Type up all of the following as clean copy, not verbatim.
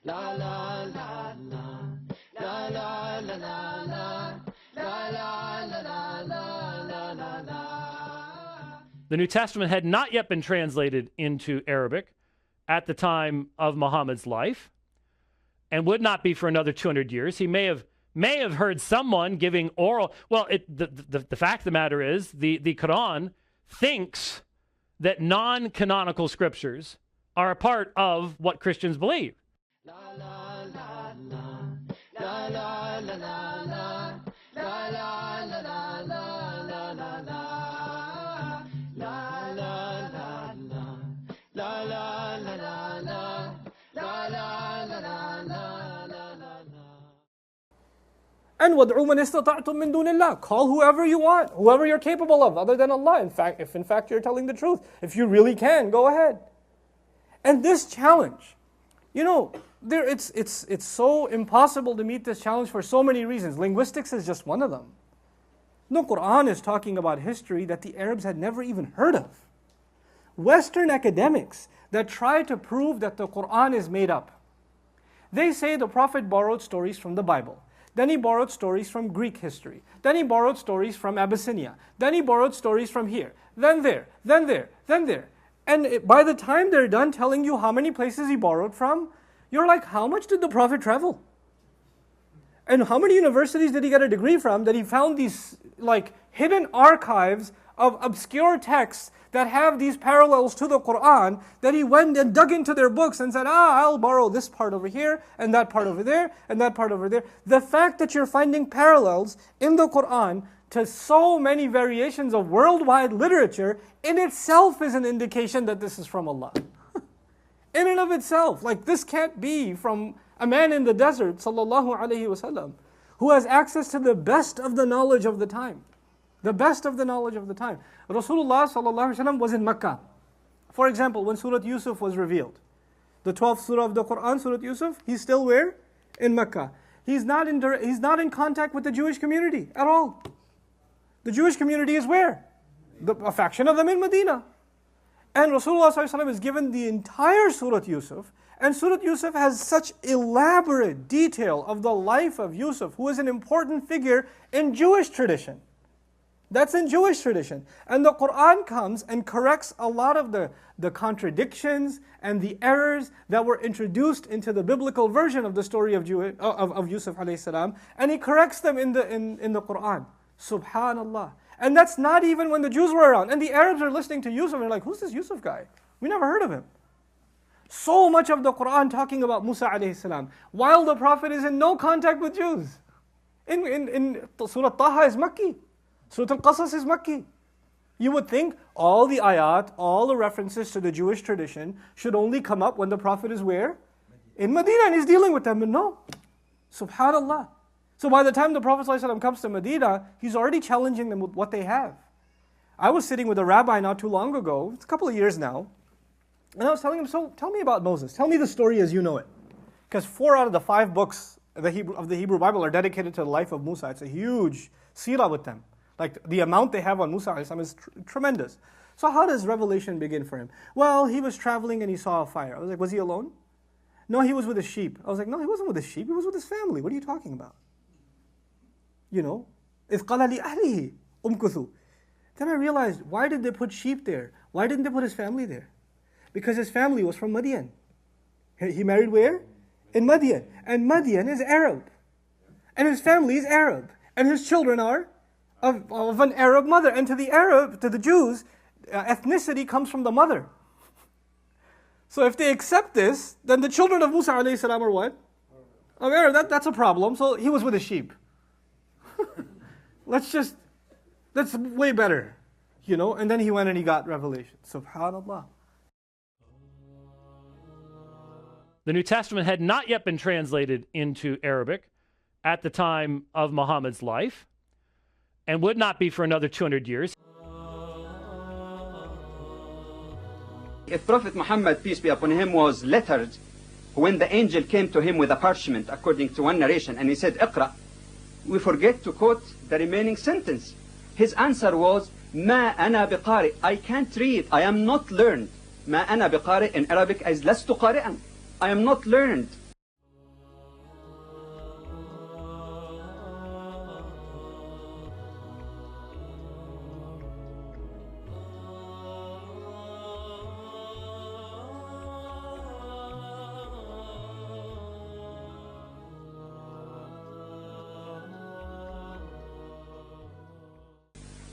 La la la la, la la la la la, la la la la la la la. The New Testament had not yet been translated into Arabic at the time of Muhammad's life, and would not be for another 200 years. He may have heard someone giving oral. Well, the fact of the matter is, the Qur'an thinks that non-canonical scriptures are a part of what Christians believe. La la la la, la la la la la, la la la la la la la la, la la la la, la la la la la, la la la la la. And وَادْعُوا مَنِ اسْتَطَعْتُم مِّن دُونِ اللَّهِ. Call whoever you want, whoever you're capable of, other than Allah. If in fact you're telling the truth, if you really can, go ahead. And this challenge, it's so impossible to meet this challenge for so many reasons. Linguistics is just one of them. The Qur'an is talking about history that the Arabs had never even heard of. Western academics that try to prove that the Qur'an is made up, they say the Prophet borrowed stories from the Bible. Then he borrowed stories from Greek history. Then he borrowed stories from Abyssinia. Then he borrowed stories from here. Then there. Then there. Then there. And by the time they're done telling you how many places he borrowed from, you're like, how much did the Prophet travel? And how many universities did he get a degree from that he found these hidden archives of obscure texts that have these parallels to the Qur'an, that he went and dug into their books and said, I'll borrow this part over here, and that part over there, and that part over there. The fact that you're finding parallels in the Qur'an to so many variations of worldwide literature in itself is an indication that this is from Allah. In and of itself, this can't be from a man in the desert, sallallahu alaihi wasallam, who has access to the best of the knowledge of the time. The best of the knowledge of the time. Rasulullah sallallahu alaihi wasallam was in Mecca. For example, when Surah Yusuf was revealed, the 12th surah of the Qur'an, Surah Yusuf, he's still where? In Mecca. He's not in contact with the Jewish community at all. The Jewish community is where? A faction of them in Medina. And Rasulullah sallallahu alaihi wasallam is given the entire Surah Yusuf, and Surah Yusuf has such elaborate detail of the life of Yusuf, who is an important figure in Jewish tradition. That's in Jewish tradition. And the Qur'an comes and corrects a lot of the contradictions and the errors that were introduced into the biblical version of the story of Yusuf alayhi salam, and he corrects them in the Qur'an. Subhanallah. And that's not even when the Jews were around. And the Arabs are listening to Yusuf and they're like, who's this Yusuf guy? We never heard of him. So much of the Qur'an talking about Musa alayhi salam, while the Prophet is in no contact with Jews. In Surah Taha is Makki. Surah Al-Qasas is Makki. You would think all the ayat, all the references to the Jewish tradition should only come up when the Prophet is where? In Medina, and he's dealing with them. But no. Subhanallah. So by the time the Prophet ﷺ comes to Medina, he's already challenging them with what they have. I was sitting with a rabbi not too long ago, it's a couple of years now, and I was telling him, so tell me about Moses. Tell me the story as you know it. Because 4 out of the 5 books of the Hebrew Bible are dedicated to the life of Musa. It's a huge seerah with them. The amount they have on Musa is tremendous. So how does Revelation begin for him? Well, he was traveling and he saw a fire. I was like, was he alone? No, he was with his sheep. I was like, no, he wasn't with his sheep. He was with his family. What are you talking about? إِذْ قَالَ لِأَهْلِهِ أُمْكُثُوا. Then I realized, why did they put sheep there? Why didn't they put his family there? Because his family was from Madian. He married where? In Madian. And Madian is Arab. And his family is Arab. And his children are of an Arab mother. And to the Jews, ethnicity comes from the mother. So if they accept this, then the children of Musa alayhi salam are what? Of Arab. That's a problem. So he was with his sheep. That's way better. And then he went and he got revelation. Subhanallah. The New Testament had not yet been translated into Arabic at the time of Muhammad's life, and would not be for another 200 years. If Prophet Muhammad, peace be upon him, was lettered, when the angel came to him with a parchment, according to one narration, and he said, "Iqra," we forget to quote the remaining sentence. His answer was, "Ma ana biqari." I can't read. I am not learned. Ma ana biqari in Arabic is lastu qari'an. I am not learned.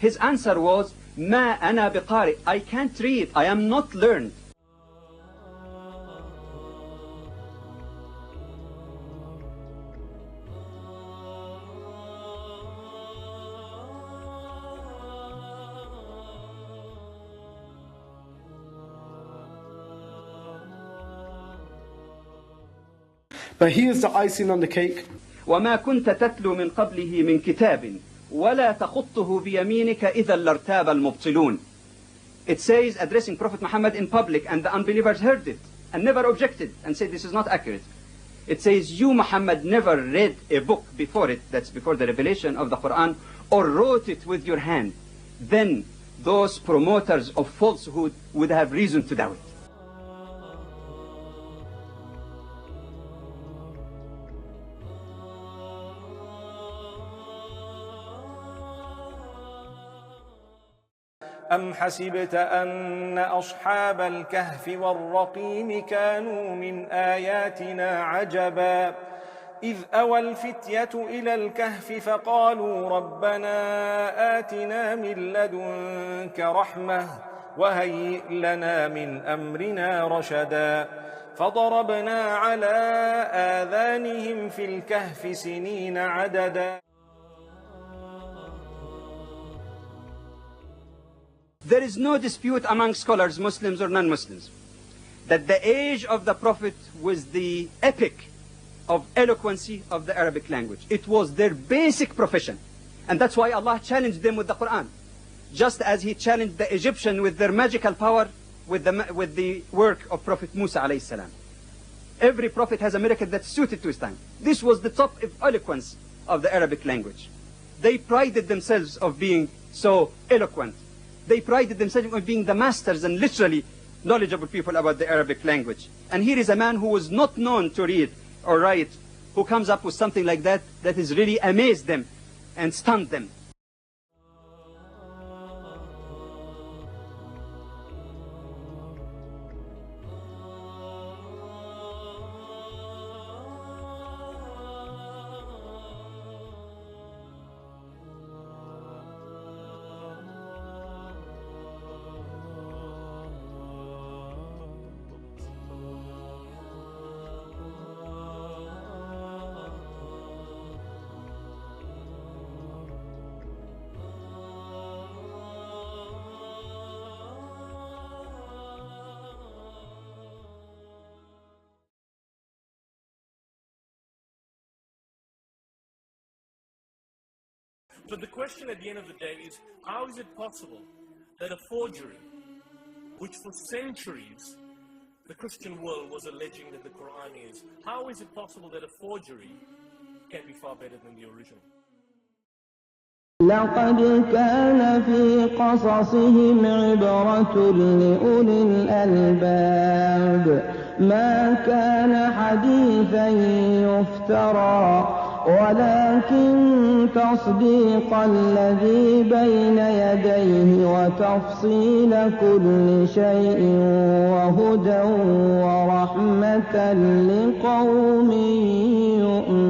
His answer was, ما أنا بقارئ. I can't read. I am not learned. But here's the icing on the cake. وما كنت تتلو من قبله من كتاب ولا تخطه بيمينك إذا لارتاب المبطلون. It says, addressing Prophet Muhammad in public, and the unbelievers heard it and never objected and said this is not accurate. It says, you Muhammad never read a book before it, that's before the revelation of the Qur'an, or wrote it with your hand. Then those promoters of falsehood would have reason to doubt. أم حسبت أن أصحاب الكهف والرقيم كانوا من آياتنا عجبا إذ أوى الفتية إلى الكهف فقالوا ربنا آتنا من لدنك رحمة وهيئ لنا من أمرنا رشدا فضربنا على آذانهم في الكهف سنين عددا. There is no dispute among scholars, Muslims or non-Muslims, that the age of the Prophet was the epic of eloquency of the Arabic language. It was their basic profession. And that's why Allah challenged them with the Qur'an. Just as He challenged the Egyptian with their magical power with the work of Prophet Musa alayhi salam. Every prophet has a miracle that's suited to his time. This was the top of eloquence of the Arabic language. They prided themselves of being so eloquent. They prided themselves on being the masters and literally knowledgeable people about the Arabic language. And here is a man who was not known to read or write, who comes up with something like that, that has really amazed them and stunned them. So the question at the end of the day is, how is it possible that a forgery, which for centuries the Christian world was alleging that the Qur'an is, how is it possible that a forgery can be far better than the original? لقد كان في قصصهم عبرة لأولي الألباب ما كان حديثا يفترى ولكن تصديق الذي بين يديه وتفصيل كل شيء وهدى ورحمة لقوم يؤمنون.